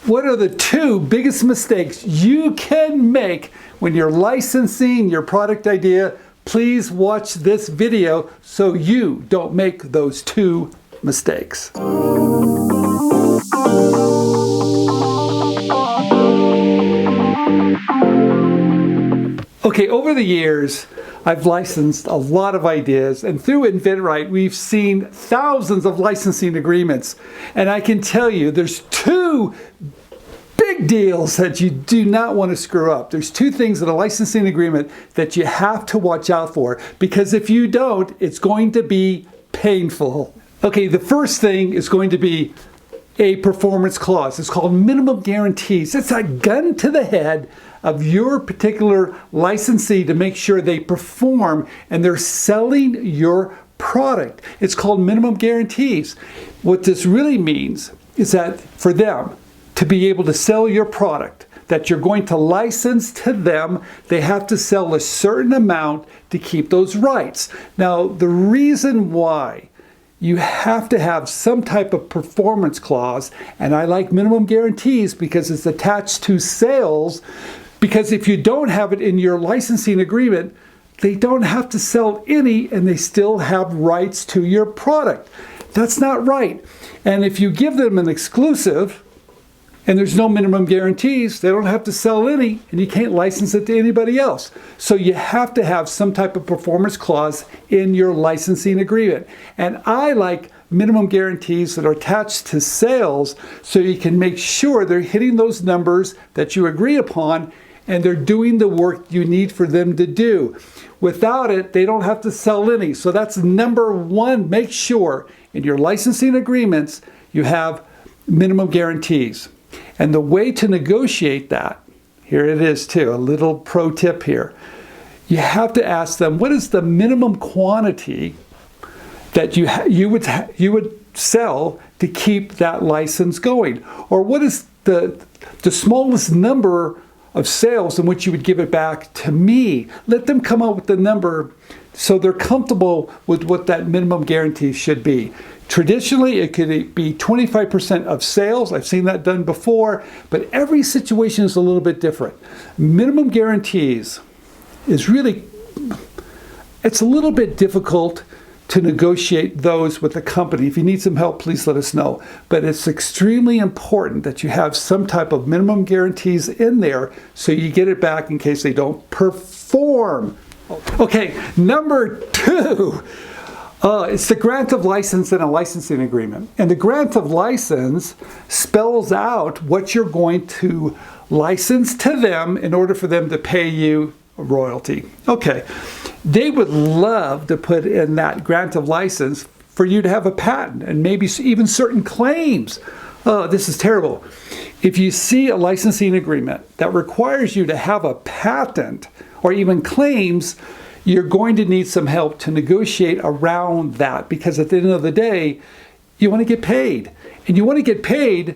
What are the two biggest mistakes you can make when you're licensing your product idea? Please watch this video so you don't make those two mistakes. Okay, over the years, I've licensed a lot of ideas, and through InventRight, we've seen thousands of licensing agreements. And I can tell you, there's two big deals that you do not want to screw up. There's two things in a licensing agreement that you have to watch out for, because if you don't, it's going to be painful. Okay, the first thing is going to be a performance clause. It's called minimum guarantees. It's a gun to the head of your particular licensee to make sure they perform and they're selling your product. It's called minimum guarantees. What this really means is that for them to be able to sell your product that you're going to license to them, they have to sell a certain amount to keep those rights. Now, the reason why you have to have some type of performance clause, and I like minimum guarantees because it's attached to sales, because if you don't have it in your licensing agreement, they don't have to sell any and they still have rights to your product. That's not right. And if you give them an exclusive and there's no minimum guarantees, they don't have to sell any and you can't license it to anybody else. So you have to have some type of performance clause in your licensing agreement. And I like minimum guarantees that are attached to sales so you can make sure they're hitting those numbers that you agree upon and they're doing the work you need for them to do. Without it, they don't have to sell any. So that's number one. Make sure in your licensing agreements you have minimum guarantees. And the way to negotiate that, here it is too, a little pro tip here. You have to ask them, what is the minimum quantity that you would sell to keep that license going? Or what is the smallest number of sales in which you would give it back to me? Let them come up with the number so they're comfortable with what that minimum guarantee should be. Traditionally, it could be 25% of sales. I've seen that done before, but every situation is a little bit different. Minimum guarantees is really, it's a little bit difficult to negotiate those with the company. If you need some help, please let us know. But it's extremely important that you have some type of minimum guarantees in there so you get it back in case they don't perform. Okay, number two, it's the grant of license in a licensing agreement. And the grant of license spells out what you're going to license to them in order for them to pay you a royalty. Okay. They would love to put in that grant of license for you to have a patent and maybe even certain claims. Oh, this is terrible. If you see a licensing agreement that requires you to have a patent or even claims, you're going to need some help to negotiate around that, because at the end of the day, you want to get paid. And you want to get paid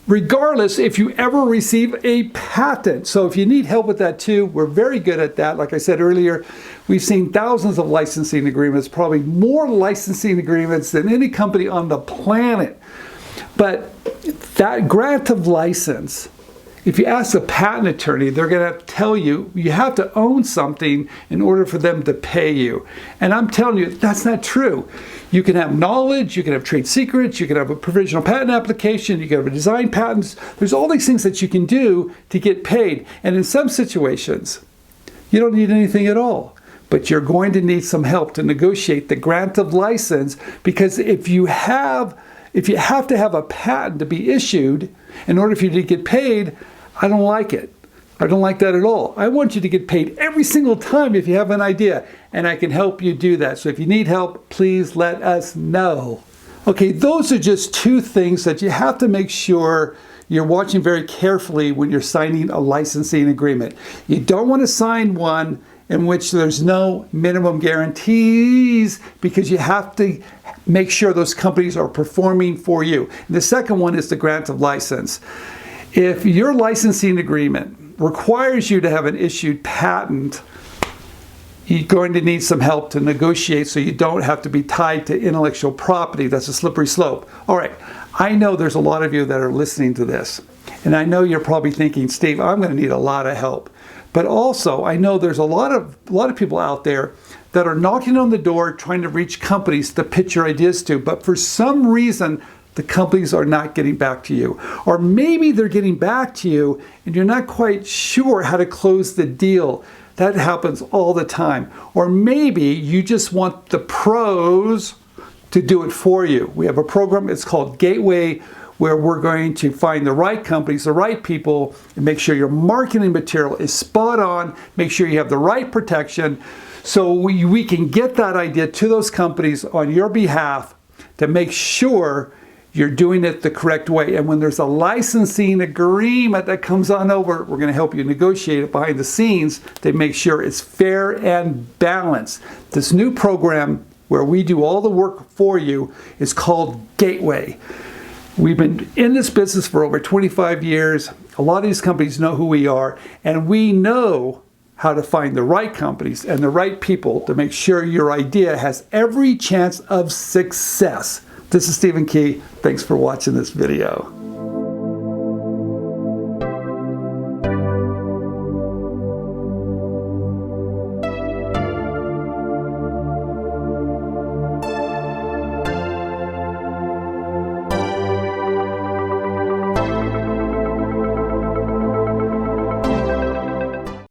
regardless if you ever receive a patent. So if you need help with that too, we're very good at that. Like I said earlier, we've seen thousands of licensing agreements, probably more licensing agreements than any company on the planet. But that grant of license, if you ask a patent attorney, they're going to tell you you have to own something in order for them to pay you. And I'm telling you, that's not true. You can have knowledge, you can have trade secrets, you can have a provisional patent application, you can have a design patents. There's all these things that you can do to get paid. And in some situations, you don't need anything at all. But you're going to need some help to negotiate the grant of license, because if you have to have a patent to be issued in order for you to get paid, I don't like it. I don't like that at all. I want you to get paid every single time if you have an idea, and I can help you do that. So if you need help, please let us know. Okay, those are just two things that you have to make sure you're watching very carefully when you're signing a licensing agreement. You don't want to sign one in which there's no minimum guarantees, because you have to make sure those companies are performing for you. And the second one is the grant of license. If your licensing agreement requires you to have an issued patent, you're going to need some help to negotiate so you don't have to be tied to intellectual property. That's a slippery slope. All right, I know there's a lot of you that are listening to this, And I know you're probably thinking, Steve, I'm going to need a lot of help. But also, I know there's a lot of people out there that are knocking on the door trying to reach companies to pitch your ideas to, but for some reason, the companies are not getting back to you. Or maybe they're getting back to you and you're not quite sure how to close the deal. That happens all the time. Or maybe you just want the pros to do it for you. We have a program, it's called Gateway, where we're going to find the right companies, the right people, and make sure your marketing material is spot on, make sure you have the right protection, so we can get that idea to those companies on your behalf to make sure you're doing it the correct way. And when there's a licensing agreement that comes on over, we're going to help you negotiate it behind the scenes to make sure it's fair and balanced. This new program where we do all the work for you is called Gateway. We've been in this business for over 25 years. A lot of these companies know who we are, and we know how to find the right companies and the right people to make sure your idea has every chance of success. This is Stephen Key. Thanks for watching this video.